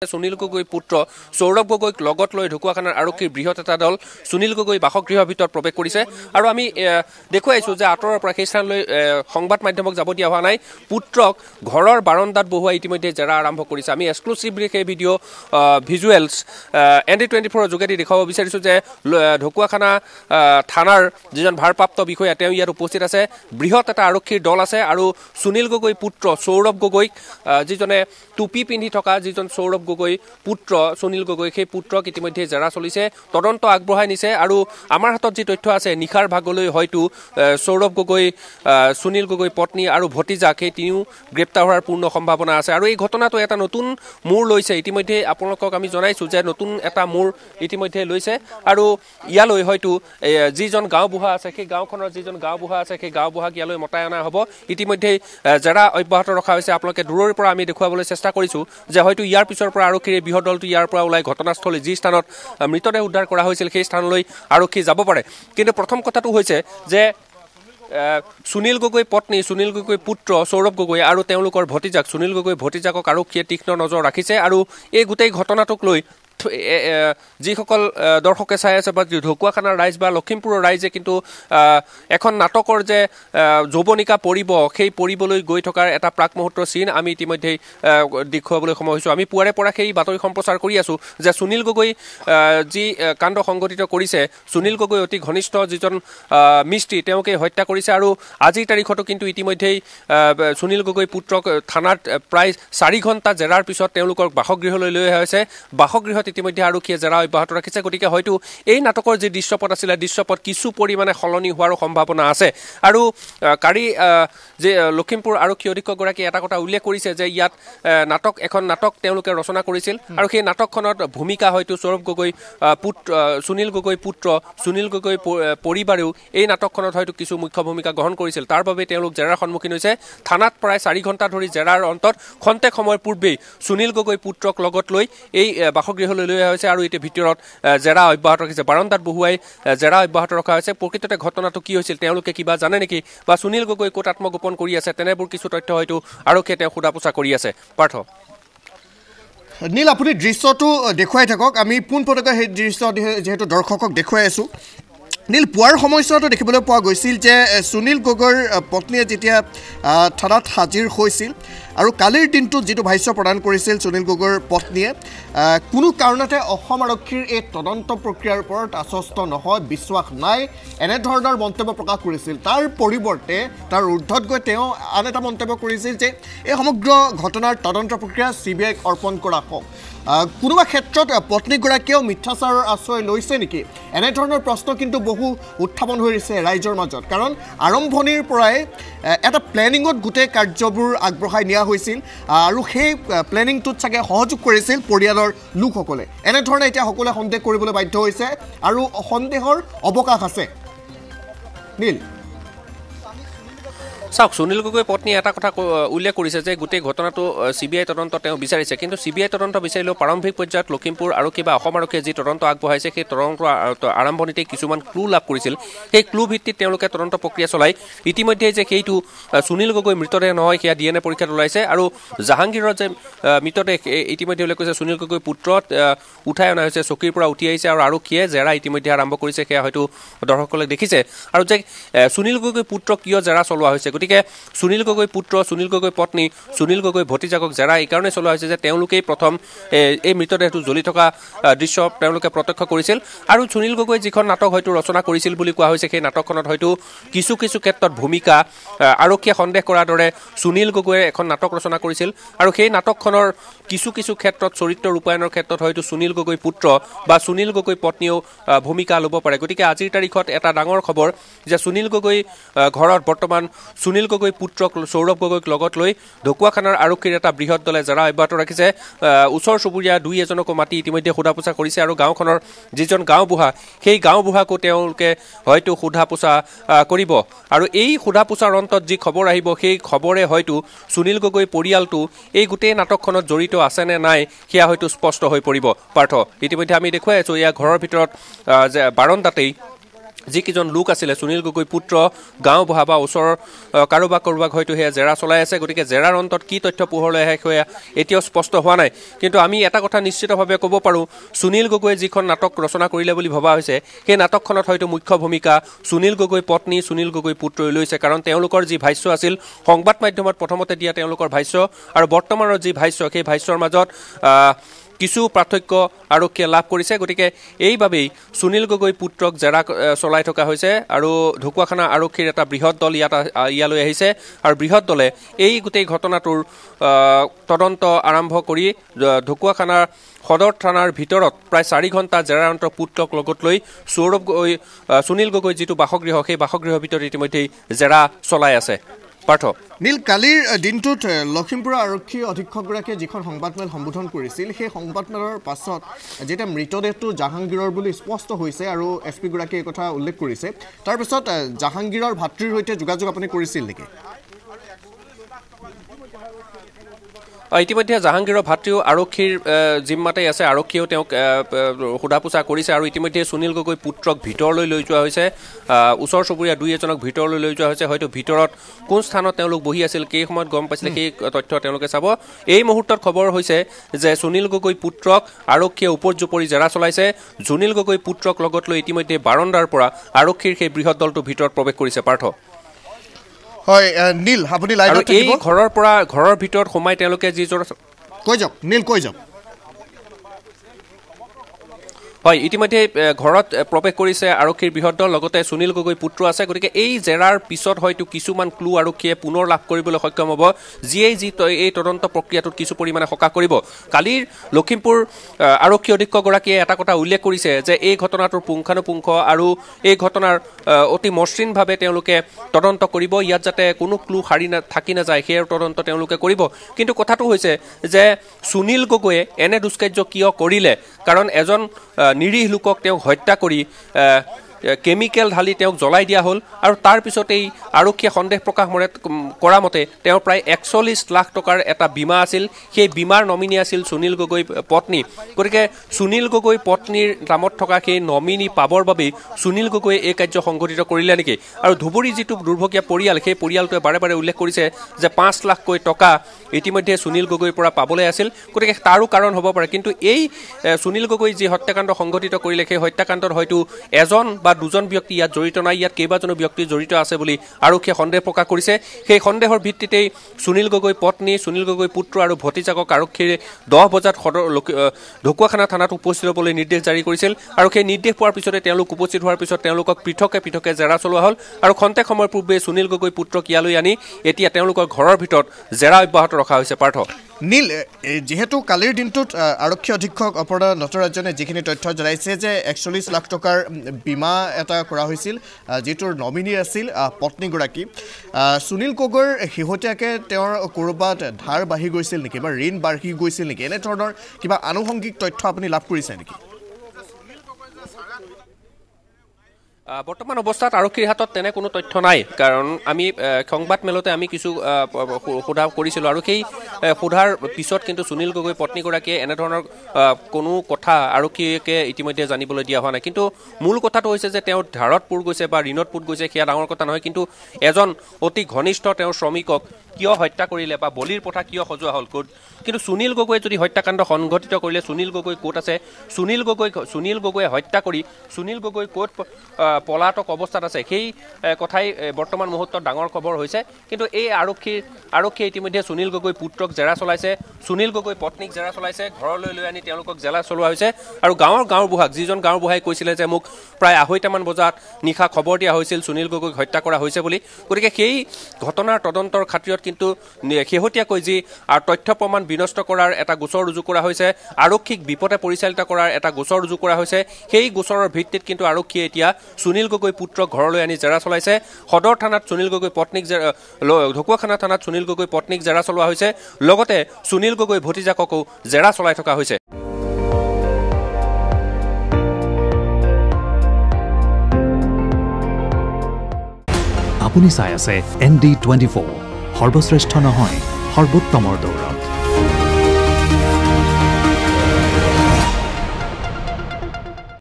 সুনীল গগৈ পুত্ৰ সৌৰভ গগৈক লগত লৈ ঢকুৱাখানাৰ আৰক্ষীৰ বৃহৎ এটা দল সুনীল গগৈ বাসগৃহৰ ভিতৰত প্ৰৱেশ কৰিছে আৰু আমি দেখুৱাইছো যে আঁতৰৰ পৰা সেই স্থানলৈ সংবাদ মাধ্যমক যাব দিয়া হোৱা নাই পুত্ৰক ঘৰৰ বাৰণ্ডাত বহুৱাই ইতিমধ্যে জেৰা আৰম্ভ কৰিছে আমি এক্সক্লুচিভলি সেই ভিডিঅ' ভিজুৱেলছ ND24 যোগেদি দেখুৱাব বিচাৰিছো যে ঢকুৱাখানা থানাৰ যিজন ভাৰপ্ৰাপ্ত বিষয়া তেওঁ ইয়াত উপস্থিত আছে বৃহৎ এটা আৰক্ষীৰ দল আছে আৰু সুনীল গগৈ পুত্ৰ সৌৰভ গগৈক যিজনে টুপি পিন্ধি থকা যিজন সৌৰভ গগৈ পুত্ৰ সুনীল গগৈ সেই পুত্ৰক ইতিমধ্যে জেৰা চলিছে তদন্ত আগবঢ়াই নিছে আৰু আমাৰ হাতত যি তথ্য আছে নিখাৰ ভাগলৈ হয়তো সৌৰভ গগৈ সুনীল গগৈ পত্নী আৰু ভতিজাক সেই তিনিও গ্ৰেপ্তাৰ হোৱাৰ পূৰ্ণ সম্ভাৱনা আছে আৰু এই ঘটনাটো এটা নতুন মূৰ লৈছে ইতিমধ্যে আপোনালোকক আমি জনাইছো যে নতুন এটা মূৰ ইতিমধ্যে লৈছে আৰু ইয়ালৈ হয়তো যিজন গাঁওবুঢ়া আছে সেই গাঁওখনৰ যিজন গাঁওবুঢ়া আছে সেই গাঁওবুঢ়াক ইয়ালৈ মতাই অনা হ'ব ইতিমধ্যে জেৰা অব্যাহত ৰখা হৈছে আপোনালোকে দূৰৰ পৰা আমি দেখুৱাবলৈ চেষ্টা কৰিছো যে হয়তো ইয়াৰ পিছৰ পৰা আৰক্ষীৰ বৃহৎ দলটো ইয়াৰ পৰা ওলাই ঘটনাস্থলী যি স্থানত মৃতদেহ উদ্ধাৰ কৰা হৈছিল সেই স্থানলৈ আৰক্ষী যাব পাৰে কিন্তু প্ৰথম কথাটো হৈছে যে সুনীল গগৈ পত্নী সুনীল গগৈ পুত্ৰ সৌৰভ গগৈ আৰু তেওঁলোকৰ ভতিজাক সুনীল গগৈ ভতিজাকক আৰক্ষীয়ে তীক্ষ্ণ নজৰ ৰাখিছে আৰু এই গোটেই ঘটনাটোক লৈ যিসকল দৰ্শকে চাই আছে বা ঢকুৱাখানাৰ ৰাইজ বা লখিমপুৰৰ ৰাইজে কিন্তু এখন নাটকৰ যে যৌৱনিকা পৰিব সেই পৰিবলৈ গৈ থকাৰ এটা প্ৰাক মুহূৰ্তৰ চিন আমি ইতিমধ্যে দেখুৱাবলৈ সময় হৈছোঁ আমি পুৱাৰে পৰা সেই বাতৰি সম্প্ৰচাৰ কৰি আছোঁ যে সুনীল গগৈ যি কাণ্ড সংঘটিত কৰিছে সুনীল গগৈ অতি ঘনিষ্ঠ যিজন মিস্ত্ৰী তেওঁকে হত্যা কৰিছে আৰু আজিৰ তাৰিখতো কিন্তু ইতিমধ্যেই সুনীল গগৈ পুত্ৰক থানাত প্ৰায় 4 ঘণ্টা জেৰাৰ পিছত তেওঁলোকক বাসগৃহলৈ লৈ অহা হৈছে বাসগৃহত ইতিমধ্যে আৰক্ষীয়ে জেৰা অব্যাহত ৰাখিছে গতিকে হয়তো এই নাটকৰ যি দৃশ্যপট আছিলে দৃশ্যপট কিছু পৰিমাণে সলনি হোৱাৰো সম্ভাৱনা আছে আৰু কাৰি যে লখিমপুৰ আৰক্ষী অধীক্ষকগৰাকীয়ে এটা কথা উল্লেখ কৰিছে যে ইয়াত এখন নাটক তেওঁলোকে ৰচনা কৰিছিল আৰু সেই নাটকখনত ভূমিকা হয়তো সৌৰভ গগৈ সুনীল গগৈ পুত্ৰ সুনীল গগৈ পৰিবাৰেও এই নাটকখনত হয়তো কিছু মুখ্য ভূমিকা গ্ৰহণ কৰিছিল তাৰ বাবে তেওঁলোক জেৰাৰ সন্মুখীন হৈছে থানাত প্ৰায় 4 ঘণ্টা ধৰি জেৰাৰ অন্তত খন্তেক সময়ৰ পূৰ্বেই সুনীল গগৈ পুত্ৰক লগত লৈ এই বাসগৃহলৈ লৈ অহা হৈছে আৰু এতিয়া ভিতৰত জেৰা অব্যাহত ৰাখিছে বাৰণ্ডাত বহুৱাই জেৰা অব্যাহত ৰখা হৈছে প্ৰকৃততে ঘটনাটো কি হৈছিল তেওঁলোকে কিবা জানে নেকি বা সুনীল গগৈ ক'ত আত্মগোপন কৰি আছে তেনেবোৰ কিছু তথ্য হয়তো আৰক্ষীয়ে তেওঁ সোধা পোছা কৰি আছে পাৰ্থ নীল আপুনি দৃশ্যটো দেখুৱাই থাকক আমি পোনপটীয়াকৈ সেই দৃশ্য যিহেতু দৰ্শকক দেখুৱাই আছোঁ নীল পুৱাৰ সময়ছোৱাতো দেখিবলৈ পোৱা গৈছিল যে সুনীল গগৈৰ পত্নীয়ে যেতিয়া থানাত হাজিৰ হৈছিল আৰু কালিৰ দিনটোত যিটো ভাষ্য প্ৰদান কৰিছিল সুনীল গগৈৰ পত্নীয়ে কোনো কাৰণতে অসম আৰক্ষীৰ এই তদন্ত প্ৰক্ৰিয়াৰ ওপৰত আশ্বস্ত নহয় বিশ্বাস নাই এনেধৰণৰ মন্তব্য প্ৰকাশ কৰিছিল তাৰ পৰিৱৰ্তে তাৰ ঊৰ্ধত গৈ তেওঁ আন এটা মন্তব্য কৰিছিল যে এই সমগ্ৰ ঘটনাৰ তদন্ত প্ৰক্ৰিয়া CBIক অৰ্পণ কৰা হওক কোনোবা ক্ষেত্ৰত পত্নীগৰাকীয়েও মিথ্যাচাৰৰ আশ্ৰয় লৈছে নেকি এনেধৰণৰ প্ৰশ্ন কিন্তু বহু উত্থাপন হৈ আছে ৰাইজৰ মাজত কাৰণ আৰম্ভণিৰ পৰাই এটা প্লেনিঙত গোটেই কাৰ্যবোৰ আগবঢ়াই নিয়া হৈছিল আৰু সেই প্লেনিংটোত চাগে সহযোগ কৰিছিল পৰিয়ালৰ লোকসকলে এনেধৰণে এতিয়া সকলোৱে সন্দেহ কৰিবলৈ বাধ্য হৈছে আৰু সন্দেহৰ অৱকাশ আছে নীল চাওক সুনীল গগৈ পত্নীয়ে এটা কথা উল্লেখ কৰিছে যে গোটেই ঘটনাটো CBI তদন্ত তেওঁ বিচাৰিছে কিন্তু CBI তদন্ত বিচাৰিলেও প্ৰাৰম্ভিক পৰ্যায়ত লখিমপুৰ আৰক্ষী বা অসম আৰক্ষীয়ে যি তদন্ত আগবঢ়াইছে সেই তদন্ত আৰম্ভণিতে কিছুমান ক্লু লাভ কৰিছিল সেই ক্লু ভিত্তিত তেওঁলোকে তদন্ত প্ৰক্ৰিয়া চলাই ইতিমধ্যে যে সেইটো সুনীল গগৈ মৃতদেহ নহয় সেয়া DNA পৰীক্ষাত ওলাইছে আৰু জাহাংগীৰৰ যে মৃতদেহ ইতিমধ্যে উল্লেখ কৰিছে সুনীল গগৈ পুত্ৰত উঠাই অনা হৈছে চকীৰ পৰা উঠি আহিছে আৰু আৰক্ষীয়ে জেৰা ইতিমধ্যে আৰম্ভ কৰিছে সেয়া হয়তো দৰ্শকসকলে দেখিছে আৰু যে সুনীল গগৈ পুত্ৰ কিয় জেৰা চলোৱা হৈছে গতিকে সুনীল গগৈ পুত্ৰ সুনীল গগৈ পত্নী সুনীল গগৈ ভতিজাকক জেৰা এইকাৰণে চলোৱা হৈছে যে তেওঁলোকেই প্ৰথম এই মৃতদেহটো জ্বলি থকা দৃশ্য তেওঁলোকে প্ৰত্যক্ষ কৰিছিল আৰু সুনীল গগৈ যিখন নাটক হয়তো ৰচনা কৰিছিল বুলি কোৱা হৈছে সেই নাটকখনত হয়তো কিছু ক্ষেত্ৰত ভূমিকা আৰক্ষীয়ে সন্দেহ কৰাৰ দৰে সুনীল গগৈয়ে এখন নাটক ৰচনা কৰিছিল আৰু সেই নাটকখনৰ কিছু ক্ষেত্ৰত চৰিত্ৰ ৰূপায়ণৰ ক্ষেত্ৰত হয়তো সুনীল গগৈ পুত্ৰ বা সুনীল গগৈ পত্নীয়েও ভূমিকা ল'ব পাৰে গতিকে আজিৰ তাৰিখত এটা ডাঙৰ খবৰ যে সুনীল গগৈ ঘৰত বৰ্তমান সুনীল গগৈ পুত্ৰক সৌৰভ গগৈক লগত লৈ ঢকুৱাখানাৰ আৰক্ষীৰ এটা বৃহৎ দলে জেৰা অব্যাহত ৰাখিছে ওচৰ চুবুৰীয়া দুই এজনকো মাতি ইতিমধ্যে সোধা পোছা কৰিছে আৰু গাঁওখনৰ যিজন গাঁওবুঢ়া সেই গাঁওবুঢ়াকো তেওঁলোকে হয়তো সোধা পোছা কৰিব আৰু এই সোধা পোছাৰ অন্তত যি খবৰ আহিব সেই খবৰে হয়তো সুনীল গগৈ পৰিয়ালটো এই গোটেই নাটকখনত জড়িত আছে নে নাই সেয়া হয়তো স্পষ্ট হৈ পৰিব পাৰ্থ ইতিমধ্যে আমি দেখুৱাই আছোঁ এয়া ঘৰৰ ভিতৰত বাৰণ্ডাতেই যিকেইজন লোক আছিলে সুনীল গগৈ পুত্ৰ গাঁও বহা বা ওচৰৰ কাৰোবাক হয়তো সেয়া জেৰা চলাই আছে গতিকে জেৰাৰ অন্তত কি তথ্য পোহৰলৈ আহে সেয়া এতিয়াও স্পষ্ট হোৱা নাই কিন্তু আমি এটা কথা নিশ্চিতভাৱে ক'ব পাৰোঁ সুনীল গগৈয়ে যিখন নাটক ৰচনা কৰিলে বুলি ভবা হৈছে সেই নাটকখনত হয়তো মুখ্য ভূমিকা সুনীল গগৈ পত্নী সুনীল গগৈ পুত্ৰই লৈছে কাৰণ তেওঁলোকৰ যি ভাষ্য আছিল সংবাদ মাধ্যমত প্ৰথমতে দিয়া তেওঁলোকৰ ভাষ্য আৰু বৰ্তমানৰ যি ভাষ্য সেই ভাষ্যৰ মাজত কিছু পাৰ্থক্য আৰক্ষীয়ে লাভ কৰিছে গতিকে এইবাবেই সুনীল গগৈ পুত্ৰক জেৰা চলাই থকা হৈছে আৰু ঢকুৱাখানা আৰক্ষীৰ এটা বৃহৎ দল ইয়ালৈ আহিছে আৰু বৃহৎ দলে এই গোটেই ঘটনাটোৰ তদন্ত আৰম্ভ কৰি ঢকুৱাখানাৰ সদৰ থানাৰ ভিতৰত প্ৰায় 4 ঘণ্টা জেৰাৰ পুত্ৰক লগত লৈ সুনীল গগৈ যিটো বাসগৃহ সেই বাসগৃহৰ ভিতৰত ইতিমধ্যেই জেৰা চলাই আছে পাৰ্থ নীল কালিৰ দিনটোত লখিমপুৰৰ আৰক্ষী অধীক্ষকগৰাকীয়ে যিখন সংবাদমেল সম্বোধন কৰিছিল সেই সংবাদমেলৰ পাছত যেতিয়া মৃতদেহটো জাহাংগীৰৰ বুলি স্পষ্ট হৈছে আৰু এছ পিগৰাকীয়ে এই কথা উল্লেখ কৰিছে তাৰপিছত জাহাংগীৰৰ ভাতৃৰ সৈতে যোগাযোগ আপুনি কৰিছিল নেকি ইতিমধ্যে জাহাংগীৰৰ ভাতৃও আৰক্ষীৰ জিম্মাতেই আছে আৰক্ষীয়েও তেওঁক সোধা পোছা কৰিছে আৰু ইতিমধ্যে সুনীল গগৈ পুত্ৰক ভিতৰলৈ লৈ যোৱা হৈছে ওচৰ চুবুৰীয়া দুই এজনক ভিতৰলৈ লৈ যোৱা হৈছে হয়তো ভিতৰত কোন স্থানত তেওঁলোক বহি আছিল কেই সময়ত গম পাইছিলে সেই তথ্য তেওঁলোকে চাব এই মুহূৰ্তত খবৰ হৈছে যে সুনীল গগৈ পুত্ৰক আৰক্ষীয়ে উপৰ্যুপৰি জেৰা চলাইছে সুনীল গগৈ পুত্ৰক লগত লৈ ইতিমধ্যে বাৰণ্ডাৰ পৰা আৰক্ষীৰ সেই বৃহৎ দলটো ভিতৰত প্ৰৱেশ কৰিছে পাৰ্থ হয় নীল আপুনি লাইনত থাকিব এই ঘৰৰ ভিতৰত সোমাই তেওঁলোকে যিজোৰ কৈ যাওক নীল কৈ যাওক হয় ইতিমধ্যে ঘৰত প্ৰৱেশ কৰিছে আৰক্ষীৰ বৃহৎ দল লগতে সুনীল গগৈ পুত্ৰ আছে গতিকে এই জেৰাৰ পিছত হয়তো কিছুমান ক্লু আৰক্ষীয়ে পুনৰ লাভ কৰিবলৈ সক্ষম হ'ব যিয়ে এই তদন্ত প্ৰক্ৰিয়াটোত কিছু পৰিমাণে সকাহ কৰিব কালিৰ লখিমপুৰ আৰক্ষী অধীক্ষকগৰাকীয়ে এটা কথা উল্লেখ কৰিছে যে এই ঘটনাটোৰ পুংখানুপুংখ আৰু এই ঘটনাৰ অতি মসৃণভাৱে তেওঁলোকে তদন্ত কৰিব ইয়াত যাতে কোনো ক্লু থাকি নাযায় সেই তদন্ত তেওঁলোকে কৰিব কিন্তু কথাটো হৈছে যে সুনীল গগৈয়ে এনে দুষ্কাৰ্য কিয় কৰিলে কাৰণ এজন নিৰীহ লোকক তেওঁক হত্যা কৰি কেমিকেল ঢালি তেওঁক জ্বলাই দিয়া হ'ল আৰু তাৰ পিছতেই আৰক্ষীয়ে সন্দেহ প্ৰকাশ কৰা মতে তেওঁ প্ৰায় 41 লাখ টকাৰ এটা বীমা আছিল সেই বীমাৰ নমিনী আছিল সুনীল গগৈ পত্নী গতিকে সুনীল গগৈ পত্নীৰ নামত থকা সেই নমিনী পাবৰ বাবে সুনীল গগৈয়ে এই কাৰ্য সংঘটিত কৰিলে নেকি আৰু ধুবুৰী যিটো দুৰ্ভগীয়া পৰিয়াল সেই পৰিয়ালটোৱে বাৰে বাৰে উল্লেখ কৰিছে যে 5 লাখকৈ টকা ইতিমধ্যে সুনীল গগৈৰ পৰা পাবলৈ আছিল গতিকে তাৰো কাৰণ হ'ব পাৰে কিন্তু এই সুনীল গগৈ যি হত্যাকাণ্ড সংঘটিত কৰিলে সেই হত্যাকাণ্ডত হয়তো এজন বা দুজন ব্যক্তি ইয়াত জড়িত নাই ইয়াত কেইবাজনো ব্যক্তি জড়িত আছে বুলি আৰক্ষীয়ে সন্দেহ প্ৰকাশ কৰিছে সেই সন্দেহৰ ভিত্তিতেই সুনীল গগৈ পত্নী সুনীল গগৈ পুত্ৰ আৰু ভতিজাকক আৰক্ষীয়ে 10 বজাত ঢকুৱাখানা থানাত উপস্থিত হ'বলৈ নিৰ্দেশ জাৰি কৰিছিল আৰু সেই নিৰ্দেশ পোৱাৰ পিছতে তেওঁলোক উপস্থিত হোৱাৰ পিছত তেওঁলোকক পৃথকে জেৰা চলোৱা হ'ল আৰু খন্তেক সময়ৰ পূৰ্বে সুনীল গগৈ পুত্ৰক ইয়ালৈ আনি এতিয়া তেওঁলোকৰ ঘৰৰ ভিতৰত জেৰা অব্যাহত ৰখা হৈছে পাৰ্থ নীল যেহেতু কালিৰ দিনটোত আৰক্ষী অধীক্ষক অপৰ্ণা নটৰাজনে যিখিনি তথ্য জনাইছে যে 41 লাখ টকাৰ বীমা এটা কৰা হৈছিল যিটোৰ নমিনী আছিল পত্নীগৰাকী সুনীল গগৈৰ শেহতীয়াকৈ তেওঁৰ ক'ৰবাত ধাৰ বাঢ়ি গৈছিল নেকি বা ঋণ বাঢ়ি গৈছিল নেকি এনেধৰণৰ কিবা আনুষংগিক তথ্য আপুনি লাভ কৰিছে নেকি বৰ্তমান অৱস্থাত আৰক্ষীৰ হাতত তেনে কোনো তথ্য নাই কাৰণ আমি সংবাদ মেলতে আমি কিছু সোধা কৰিছিলোঁ আৰু সেই সোধাৰ পিছত কিন্তু সুনীল গগৈ পত্নীগৰাকীয়ে এনেধৰণৰ কোনো কথা আৰক্ষীকে ইতিমধ্যে জানিবলৈ দিয়া হোৱা নাই কিন্তু মূল কথাটো হৈছে যে তেওঁ ধাৰত পোৰ গৈছে বা ঋণত পোত গৈছে সেয়া ডাঙৰ কথা নহয় কিন্তু এজন অতি ঘনিষ্ঠ তেওঁৰ শ্ৰমিকক কিয় হত্যা কৰিলে বা বলিৰ প্ৰথা কিয় সজোৱা হ'ল কিন্তু সুনীল গগৈয়ে যদি হত্যাকাণ্ড সংঘটিত কৰিলে সুনীল গগৈ ক'ত আছে সুনীল গগৈয়ে হত্যা কৰি সুনীল গগৈ ক'ত পলাতক অৱস্থাত আছে সেই কথাই বৰ্তমান মুহূৰ্তত ডাঙৰ খবৰ হৈছে কিন্তু এই আৰক্ষীয়ে ইতিমধ্যে সুনীল গগৈ পুত্ৰক জেৰা চলাইছে সুনীল গগৈ পত্নীক জেৰা চলাইছে ঘৰলৈ লৈ আনি তেওঁলোকক জেৰা চলোৱা হৈছে আৰু গাঁওবুঢ়াক যিজন গাঁওবুঢ়াই কৈছিলে যে মোক প্ৰায় 2:30 বজাত নিশা খবৰ দিয়া হৈছিল সুনীল গগৈক হত্যা কৰা হৈছে বুলি গতিকে সেই ঘটনাৰ তদন্তৰ খাতিৰত কিন্তু শেহতীয়াকৈ যি তথ্য প্ৰমাণ বিনষ্ট কৰাৰ এটা গোচৰ ৰুজু কৰা হৈছে আৰক্ষীক বিপদে পৰিচালিত কৰাৰ এটা গোচৰ ৰুজু কৰা হৈছে সেই গোচৰৰ ভিত্তিত কিন্তু আৰক্ষীয়ে এতিয়া সুনীল গগৈ পুত্ৰক ঘৰলৈ আনি জেৰা চলাইছে সদৰ থানাত সুনীল গগৈ পত্নীক ঢকুৱাখানা থানাত সুনীল গগৈ পত্নীক জেৰা চলোৱা হৈছে লগতে সুনীল গগৈ ভতিজাককো জেৰা চলাই থকা হৈছে আপুনি চাই আছে ND24 সৰ্বশ্ৰেষ্ঠ নহয় সৰ্বোত্তমৰ দৌৰ